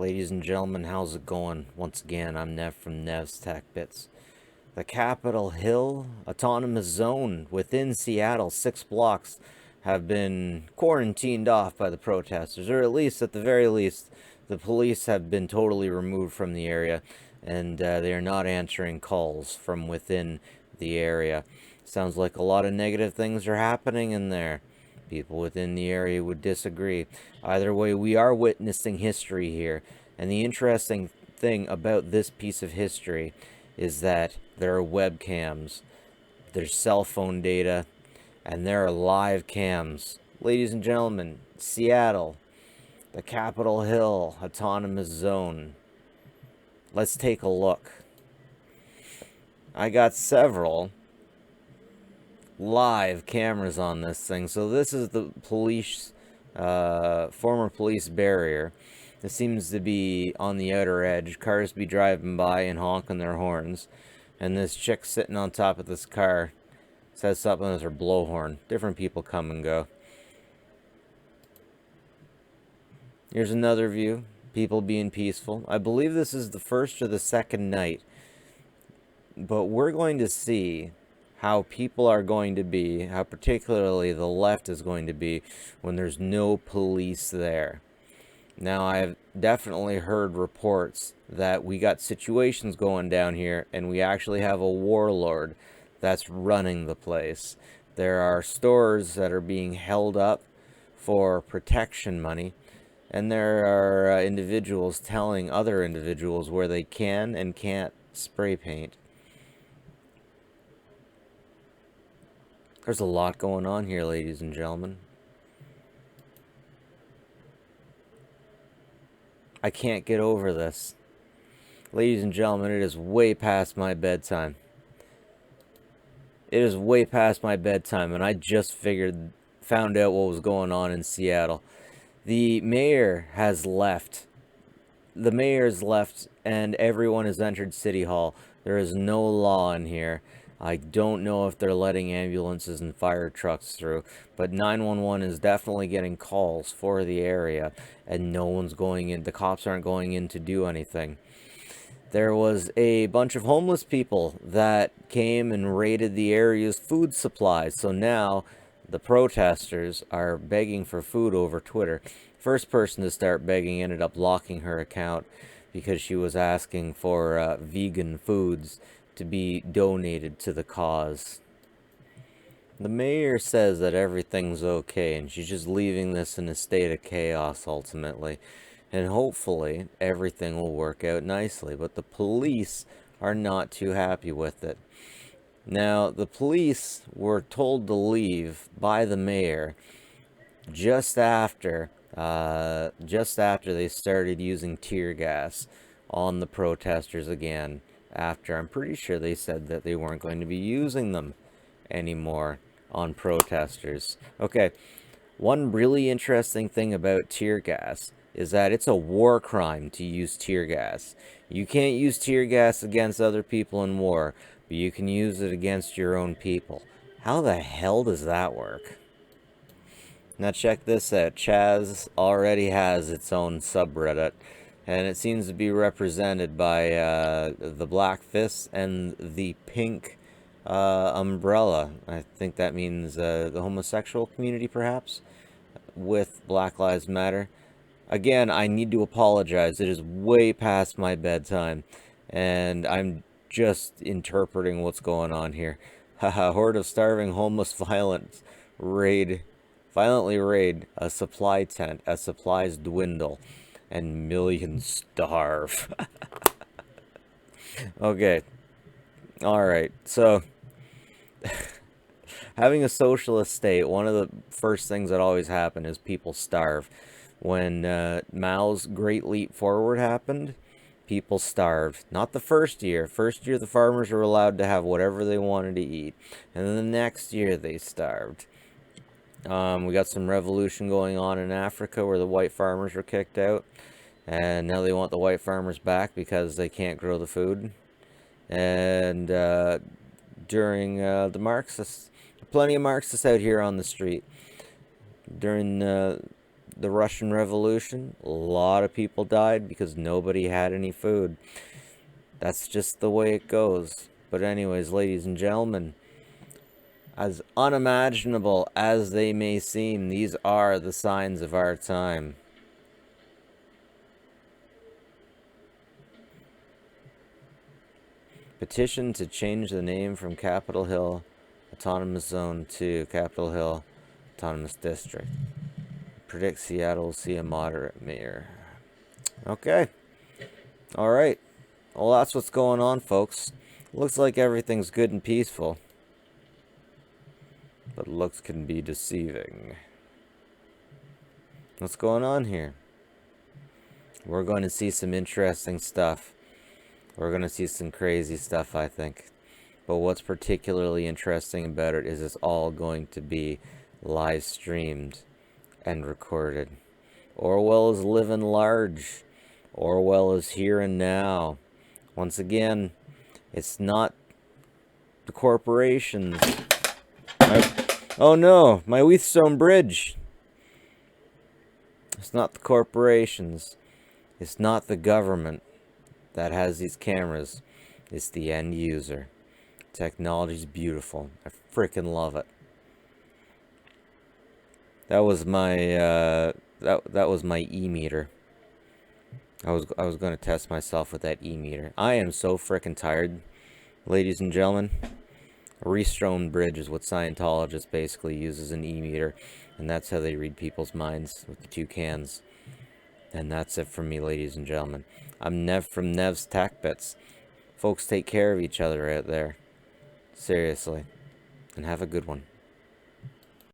Ladies and gentlemen, how's it going? Once again, I'm Nev from Nev's Tech Bits. The Capitol Hill Autonomous Zone within Seattle, 6 blocks, have been quarantined off by the protesters, or at least, at the very least, the police have been totally removed from the area, and they are not answering calls from within the area. Sounds like a lot of negative things are happening in there. People within the area would disagree. Either way, we are witnessing history here. And the interesting thing about this piece of history is that there are webcams, there's cell phone data, and there are live cams. Ladies and gentlemen, Seattle, the Capitol Hill Autonomous Zone. Let's take a look. I got several live cameras on this thing. So this is the police, former police barrier. This seems to be on the outer edge. Cars be driving by and honking their horns. And this chick sitting on top of this car says something as her blowhorn. Different people come and go. Here's another view. People being peaceful. I believe this is the first or the second night. But we're going to see how people are going to be, how particularly the left is going to be when there's no police there. Now, I've definitely heard reports that we got situations going down here and we actually have a warlord that's running the place. There are stores that are being held up for protection money, and there are individuals telling other individuals where they can and can't spray paint. There's a lot going on here, ladies and gentlemen. I can't get over this. Ladies and gentlemen, it is way past my bedtime. It is way past my bedtime, and I just found out what was going on in Seattle. The mayor has left. The mayor's left, and everyone has entered City Hall. There is no law in here. I don't know if they're letting ambulances and fire trucks through, but 911 is definitely getting calls for the area, and no one's going in. The cops aren't going in to do anything. There was a bunch of homeless people that came and raided the area's food supplies, so now the protesters are begging for food over Twitter. First person to start begging ended up locking her account because she was asking for vegan foods to be donated to the cause. The mayor says that everything's okay, and she's just leaving this in a state of chaos ultimately. And hopefully everything will work out nicely, but the police are not too happy with it. Now, the police were told to leave by the mayor just after they started using tear gas on the protesters again. After, I'm pretty sure they said that they weren't going to be using them anymore on protesters. Okay, one really interesting thing about tear gas is that it's a war crime to use tear gas. You can't use tear gas against other people in war, but you can use it against your own people. How the hell does that work? Now check this out. CHAZ already has its own subreddit, and it seems to be represented by the black fist and the pink umbrella. I think that means the homosexual community, perhaps, with Black Lives Matter. Again, I need to apologize. It is way past my bedtime, and I'm just interpreting what's going on here. Haha, horde of starving homeless violently raid a supply tent as supplies dwindle and millions starve. Okay. Alright, so having a socialist state, one of the first things that always happen is people starve. When Mao's Great Leap Forward happened, people starved. Not the first year. First year, the farmers were allowed to have whatever they wanted to eat. And then the next year, they starved. We got some revolution going on in Africa where the white farmers were kicked out. And now they want the white farmers back because they can't grow the food. And during the Marxists, plenty of Marxists out here on the street. During the Russian Revolution, a lot of people died because nobody had any food. That's just the way it goes. But anyways, ladies and gentlemen, as unimaginable as they may seem, these are the signs of our time. Petition to change the name from Capitol Hill Autonomous Zone to Capitol Hill Autonomous District. Predict Seattle will see a moderate mayor. Okay. Alright. Well, that's what's going on, folks. Looks like everything's good and peaceful. But looks can be deceiving. What's going on here? We're going to see some interesting stuff. We're going to see some crazy stuff, I think. But what's particularly interesting about it is it's all going to be live streamed and recorded. Orwell is living large. Orwell is here and now. Once again, it's not the corporations. Oh no, my Wheatstone Bridge. It's not the corporations. It's not the government that has these cameras. It's the end user. Technology's beautiful. I freaking love it. That was my that was my e-meter. I was going to test myself with that e-meter. I am so freaking tired, ladies and gentlemen. A Wheatstone Bridge is what Scientologists basically use as an e-meter, and that's how they read people's minds with the two cans. And that's it from me, ladies and gentlemen. I'm Nev from Nev's Tac Bits. Folks, take care of each other out there. Seriously. And have a good one.